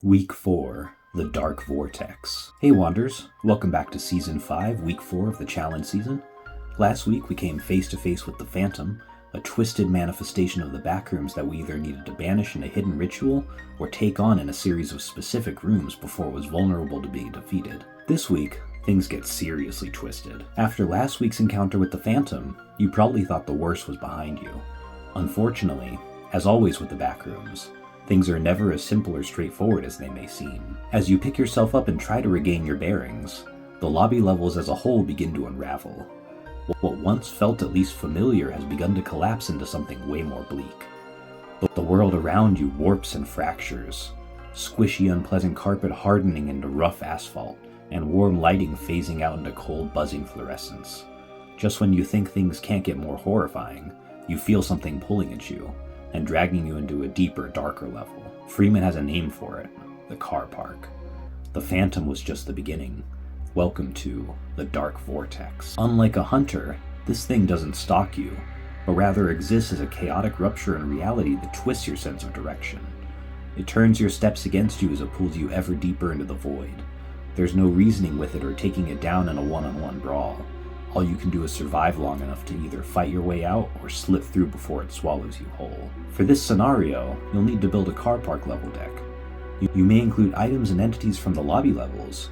Week 4, The Dark Vortex. Hey Wanderers, welcome back to Season 5, Week 4 of the Challenge Season. Last week we came face to face with the Phantom, a twisted manifestation of the Backrooms that we either needed to banish in a hidden ritual or take on in a series of specific rooms before it was vulnerable to being defeated. This week, things get seriously twisted. After last week's encounter with the Phantom, you probably thought the worst was behind you. Unfortunately, as always with the Backrooms, things are never as simple or straightforward as they may seem. As you pick yourself up and try to regain your bearings, the lobby levels as a whole begin to unravel. What once felt at least familiar has begun to collapse into something way more bleak. The world around you warps and fractures, squishy, unpleasant carpet hardening into rough asphalt, and warm lighting phasing out into cold, buzzing fluorescence. Just when you think things can't get more horrifying, you feel something pulling at you and dragging you into a deeper, darker level. Freeman has a name for it: the car park. The Phantom was just the beginning. Welcome to the Dark Vortex. Unlike a hunter, this thing doesn't stalk you, but rather exists as a chaotic rupture in reality that twists your sense of direction. It turns your steps against you as it pulls you ever deeper into the void. There's no reasoning with it or taking it down in a one-on-one brawl. All you can do is survive long enough to either fight your way out or slip through before it swallows you whole. For this scenario, you'll need to build a car park level deck. You may include items and entities from the lobby levels,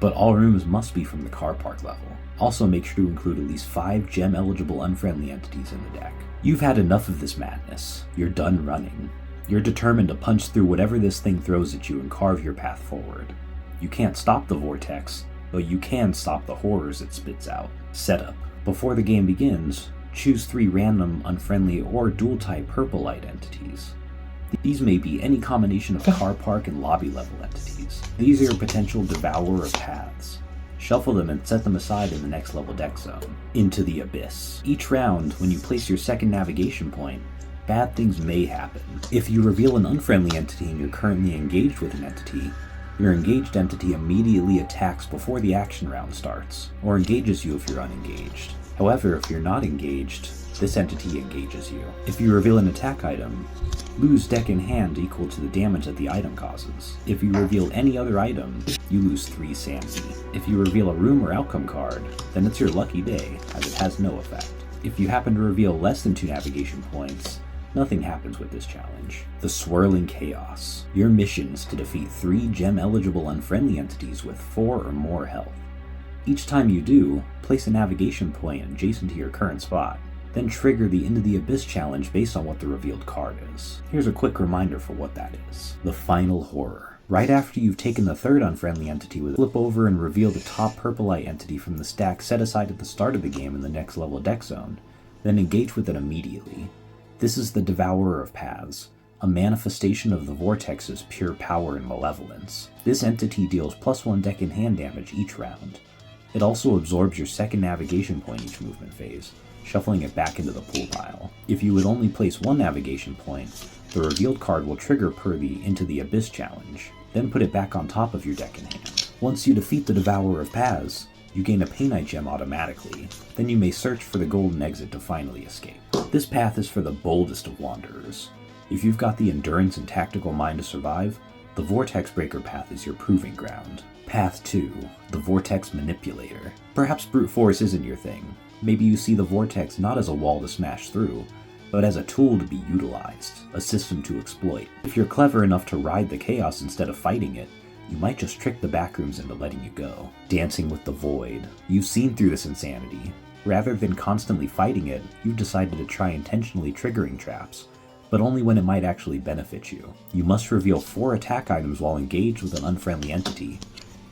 but all rooms must be from the car park level. Also make sure to include at least 5 Gem-Eligible Unfriendly entities in the deck. You've had enough of this madness. You're done running. You're determined to punch through whatever this thing throws at you and carve your path forward. You can't stop the vortex, but you can stop the horrors it spits out. Setup. Before the game begins, choose 3 random, unfriendly, or dual-type purple light entities. These may be any combination of car park and lobby level entities. These are your potential Devourer of Paths. Shuffle them and set them aside in the next level deck zone. Into the Abyss. Each round, when you place your second navigation point, bad things may happen. If you reveal an unfriendly entity and you're currently engaged with an entity, your engaged entity immediately attacks before the action round starts, or engages you if you're unengaged. However, if you're not engaged, this entity engages you. If you reveal an attack item, lose deck in hand equal to the damage that the item causes. If you reveal any other item, you lose 3 sanity. If you reveal a room or outcome card, then it's your lucky day, as it has no effect. If you happen to reveal less than 2 navigation points, nothing happens with this challenge. The Swirling Chaos. Your mission is to defeat 3 Gem-Eligible Unfriendly entities with 4 or more health. Each time you do, place a navigation point adjacent to your current spot, then trigger the Into the Abyss challenge based on what the revealed card is. Here's a quick reminder for what that is. The Final Horror. Right after you've taken the 3rd unfriendly entity, flip over and reveal the top purple light entity from the stack set aside at the start of the game in the next level deck zone, then engage with it immediately. This is the Devourer of Paths, a manifestation of the Vortex's pure power and malevolence. This entity deals +1 deck in hand damage each round. It also absorbs your second navigation point each movement phase, shuffling it back into the pool pile. If you would only place 1 navigation point, the revealed card will trigger per the Into the Abyss challenge, then put it back on top of your deck in hand. Once you defeat the Devourer of Paths, you gain a Painite gem automatically. Then you may search for the golden exit to finally escape. This path is for the boldest of wanderers. If you've got the endurance and tactical mind to survive, the Vortex Breaker path is your proving ground. Path 2, the Vortex Manipulator. Perhaps brute force isn't your thing. Maybe you see the Vortex not as a wall to smash through, but as a tool to be utilized, a system to exploit. If you're clever enough to ride the chaos instead of fighting it, you might just trick the Backrooms into letting you go. Dancing with the Void. You've seen through this insanity. Rather than constantly fighting it, you've decided to try intentionally triggering traps, but only when it might actually benefit you. You must reveal 4 attack items while engaged with an unfriendly entity.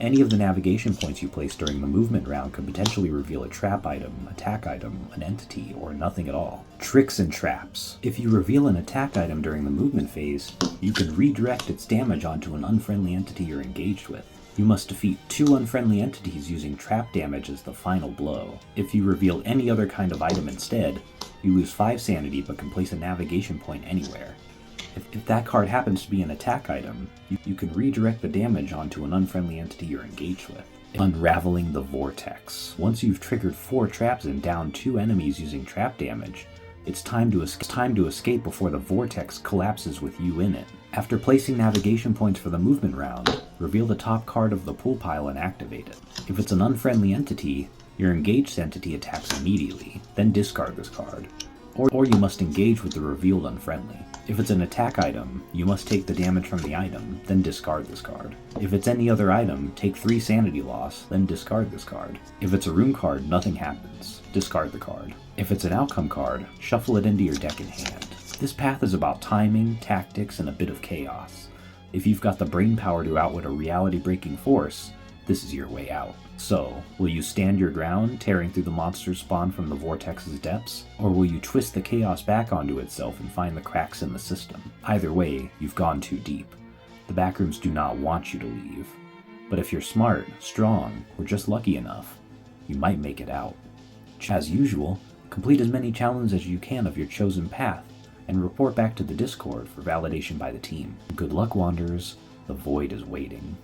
Any of the navigation points you place during the movement round could potentially reveal a trap item, attack item, an entity, or nothing at all. Tricks and traps. If you reveal an attack item during the movement phase, you can redirect its damage onto an unfriendly entity you're engaged with. You must defeat 2 unfriendly entities using trap damage as the final blow. If you reveal any other kind of item instead, you lose 5 sanity but can place a navigation point anywhere. If that card happens to be an attack item, you can redirect the damage onto an unfriendly entity you're engaged with. Unraveling the Vortex. Once you've triggered 4 traps and downed 2 enemies using trap damage, it's time to escape before the Vortex collapses with you in it. After placing navigation points for the movement round, reveal the top card of the pool pile and activate it. If it's an unfriendly entity, your engaged entity attacks immediately, then discard this card. Or you must engage with the revealed unfriendly. If it's an attack item, you must take the damage from the item, then discard this card. If it's any other item, take 3 sanity loss, then discard this card. If it's a rune card, nothing happens. Discard the card. If it's an outcome card, shuffle it into your deck in hand. This path is about timing, tactics, and a bit of chaos. If you've got the brain power to outwit a reality-breaking force, this is your way out. So, will you stand your ground, tearing through the monsters spawned from the Vortex's depths? Or will you twist the chaos back onto itself and find the cracks in the system? Either way, you've gone too deep. The Backrooms do not want you to leave. But if you're smart, strong, or just lucky enough, you might make it out. As usual, complete as many challenges as you can of your chosen path, and report back to the Discord for validation by the team. Good luck, Wanderers. The Void is waiting.